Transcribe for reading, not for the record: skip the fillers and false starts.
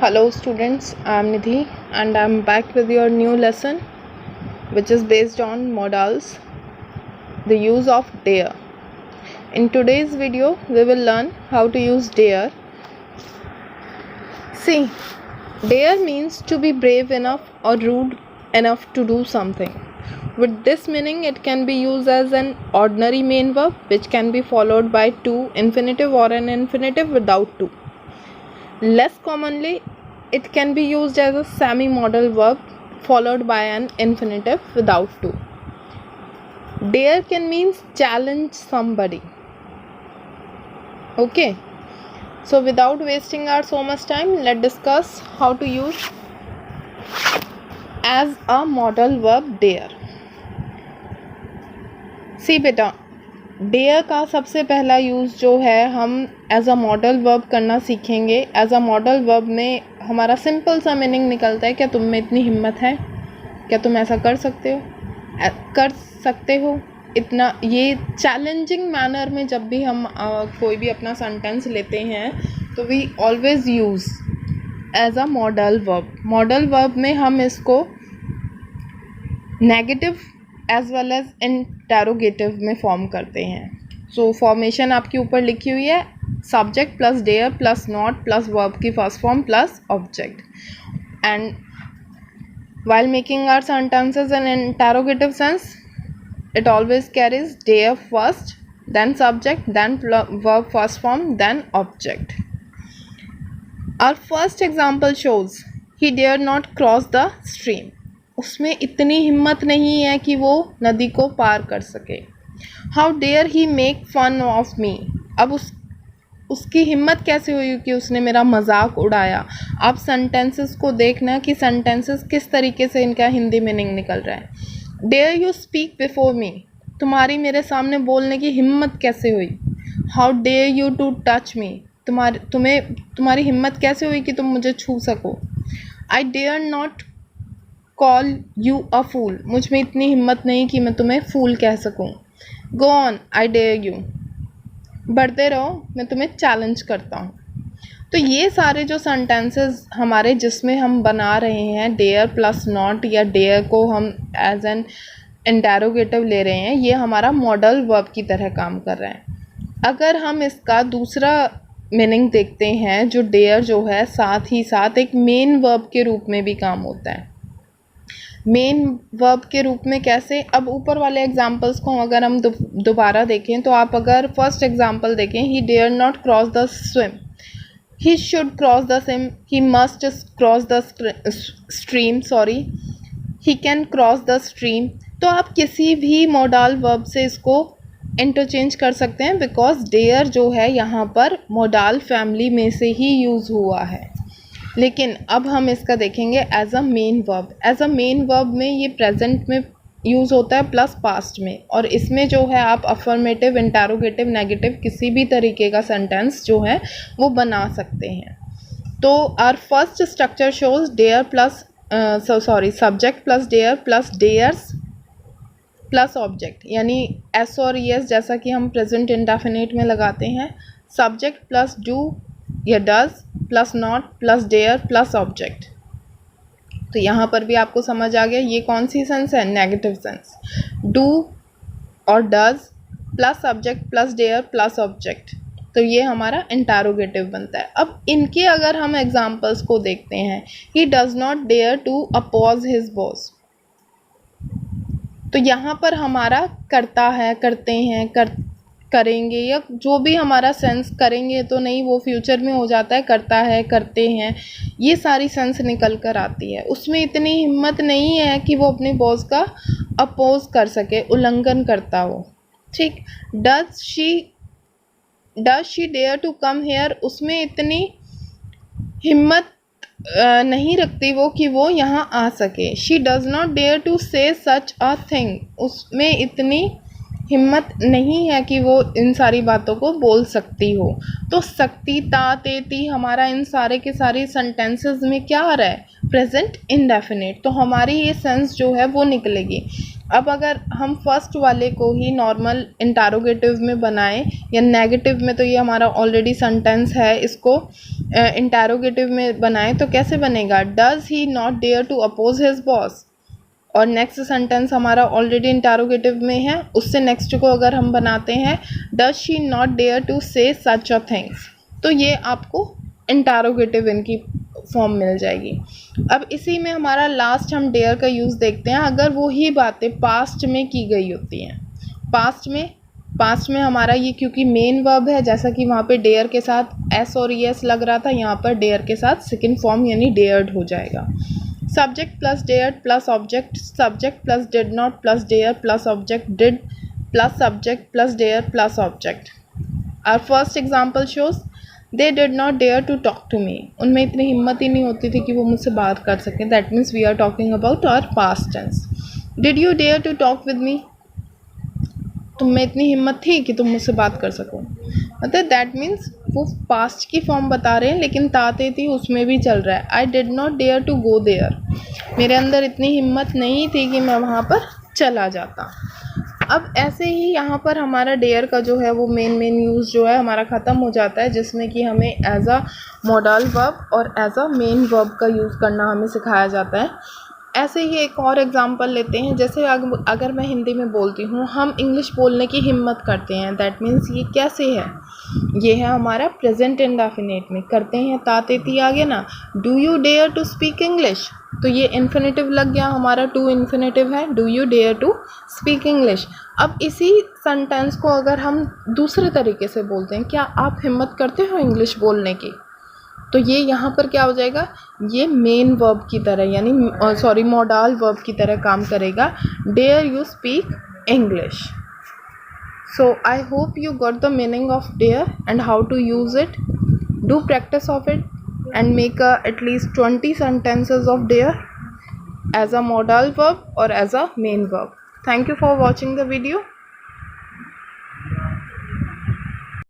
Hello students, I am Nidhi and I am back with your new lesson which is based on modals, the use of dare. In today's video, we will learn how to use dare. See, dare means to be brave enough or rude enough to do something. With this meaning, it can be used as an ordinary main verb which can be followed by to infinitive or an infinitive without to. Less commonly, it can be used as a semi-modal verb followed by an infinitive without to. Dare can mean challenge somebody. Okay. So without wasting our so much time, let's discuss how to use as a modal verb dare. See बेटा, dare का सबसे पहला use जो है हम as a modal verb करना सीखेंगे. As a modal verb में हमारा सिंपल सा मीनिंग निकलता है, क्या तुम में इतनी हिम्मत है, क्या तुम ऐसा कर सकते हो इतना. ये चैलेंजिंग मैनर में जब भी हम कोई भी अपना सेंटेंस लेते हैं तो we always use as a modal verb. Modal verb में हम इसको negative as well as interrogative में फॉर्म करते हैं. सो फॉर्मेशन आपके ऊपर लिखी हुई है, subject plus dare plus not plus verb की first form plus object. And while making our sentences in interrogative sense, it always carries dare first, then subject, then verb first form, then object. Our first example shows he dared not cross the stream. उसमें इतनी हिम्मत नहीं है कि वो नदी को पार कर सके. How dare he make fun of me. अब उसकी हिम्मत कैसे हुई कि उसने मेरा मजाक उड़ाया. आप सेंटेंसेस को देखना कि सेंटेंसेस किस तरीके से इनका हिंदी मीनिंग निकल रहा है. Dare you speak before me. तुम्हारी मेरे सामने बोलने की हिम्मत कैसे हुई. How dare you to touch me. तुम्हारी हिम्मत कैसे हुई कि तुम मुझे छू सको. I dare not call you a fool. मुझ में इतनी हिम्मत नहीं कि मैं तुम्हें फूल कह सकूं. Go on, I dare you. बढ़ते रहो, मैं तुम्हें चैलेंज करता हूँ. तो ये सारे जो सेंटेंसेस हमारे जिसमें हम बना रहे हैं डेयर प्लस नॉट या डेयर को हम एज एन इंटेरोगेटिव ले रहे हैं, ये हमारा मॉडल वर्ब की तरह काम कर रहे हैं. अगर हम इसका दूसरा मीनिंग देखते हैं, जो डेयर जो है साथ ही साथ एक मेन वर्ब के रूप में भी काम होता है. मेन वर्ब के रूप में कैसे. अब ऊपर वाले एग्जाम्पल्स को अगर हम दोबारा देखें तो आप अगर फर्स्ट एग्जाम्पल देखें, he dare not cross the swim, he should cross the swim, he must cross the stream, sorry, he can cross the stream. तो आप किसी भी मॉडल वर्ब से इसको इंटरचेंज कर सकते हैं, बिकॉज डेयर जो है यहाँ पर मॉडल फैमिली में से ही यूज़ हुआ है. लेकिन अब हम इसका देखेंगे as a main verb. As a main verb में ये प्रेजेंट में यूज़ होता है प्लस पास्ट में, और इसमें जो है आप अफर्मेटिव, इंटेरोगेटिव, नेगेटिव किसी भी तरीके का सेंटेंस जो है वो बना सकते हैं. तो our first structure shows dare plus subject plus dare plus dares plus object, यानी एस और एस जैसा कि हम प्रेजेंट इंडेफिनिट में लगाते हैं. सब्जेक्ट प्लस डू या does plus not plus dare plus object. तो यहाँ पर भी आपको समझ आ गया ये कौन सी सेंस है, नेगेटिव सेंस. डू और does plus subject plus dare plus object, तो ये हमारा इंटेरोगेटिव बनता है. अब इनके अगर हम एग्जांपल्स को देखते हैं, he does not dare to oppose his boss. तो यहाँ पर हमारा करता है, करते हैं, करेंगे, या जो भी हमारा सेंस, करेंगे तो नहीं, वो फ्यूचर में हो जाता है, करता है, करते हैं, ये सारी सेंस निकल कर आती है. उसमें इतनी हिम्मत नहीं है कि वो अपने बॉस का अपोज कर सके, उल्लंघन करता हो. ठीक. Does she dare to come here. उसमें इतनी हिम्मत नहीं रखती वो कि वो यहाँ आ सके. She does not dare to say such a thing. उसमें इतनी हिम्मत नहीं है कि वो इन सारी बातों को बोल सकती हो. तो सकती, ता, तेती हमारा इन सारे के सारे सेंटेंसेस में क्या आ रहा है, प्रेजेंट इंडेफिनिट. तो हमारी ये सेंस जो है वो निकलेगी. अब अगर हम फर्स्ट वाले को ही नॉर्मल इंटेरोगेटिव में बनाएं या नेगेटिव में, तो ये हमारा ऑलरेडी सेंटेंस है, इसको इंटरोगेटिव में बनाए तो कैसे बनेगा, does he not dare to oppose his boss, और नेक्स्ट सेंटेंस हमारा ऑलरेडी इंटरोगेटिव में है, उससे नेक्स्ट को अगर हम बनाते हैं does she not dare to say such a things, तो ये आपको इंटरोगेटिव इनकी फॉर्म मिल जाएगी। अब इसी में हमारा लास्ट हम डेयर का यूज़ देखते हैं, अगर वो ही बातें पास्ट में की गई होती हैं। पास्ट में हमारा ये क्योंकि मेन वर्ब है, जैसा कि वहाँ पे डेयर के साथ एस और ई एस लग रहा था, यहाँ पर डेयर के साथ सेकंड फॉर्म यानी डेयर्ड हो जाएगा। Subject plus dared plus object, subject plus did not plus dare plus object, did plus subject plus dare plus object. Our first example shows they did not dare to talk to me, उनमें इतनी हिम्मत ही नहीं होती थी कि वो मुझसे बात कर सकें। That means we are talking about our past tense. Did you dare to talk with me, तुम में इतनी हिम्मत थी कि तुम मुझसे बात कर सको, मतलब दैट मीन्स वो पास्ट की फॉर्म बता रहे हैं, लेकिन ताते थी उसमें भी चल रहा है। I did not dare to go there, मेरे अंदर इतनी हिम्मत नहीं थी कि मैं वहाँ पर चला जाता। अब ऐसे ही यहाँ पर हमारा डेयर का जो है वो मेन यूज़ जो है हमारा ख़त्म हो जाता है, जिसमें कि हमें एज अ मॉडल वर्ब और एज अ मेन वर्ब का यूज़ करना हमें सिखाया जाता है। ऐसे ही एक और एग्जांपल लेते हैं, जैसे अगर मैं हिंदी में बोलती हूँ, हम इंग्लिश बोलने की हिम्मत करते हैं, दैट मीन्स ये कैसे है, ये है हमारा प्रेजेंट इंडेफिनिट में करते हैं, तातेती आ गया ना। Do you dare to speak English, तो ये इन्फिनेटिव लग गया हमारा, टू इन्फिनेटिव है, do you dare to speak English. अब इसी सेंटेंस को अगर हम दूसरे तरीके से बोलते हैं, क्या आप हिम्मत करते हो इंग्लिश बोलने की, तो ये यहाँ पर क्या हो जाएगा, ये मेन वर्ब की तरह यानी मॉडल वर्ब की तरह काम करेगा, dare you speak English. So I hope you got the meaning of dare and how to use it. Do practice of it and make at least 20 sentences of dare as a modal verb or as a main verb. Thank you for watching the video.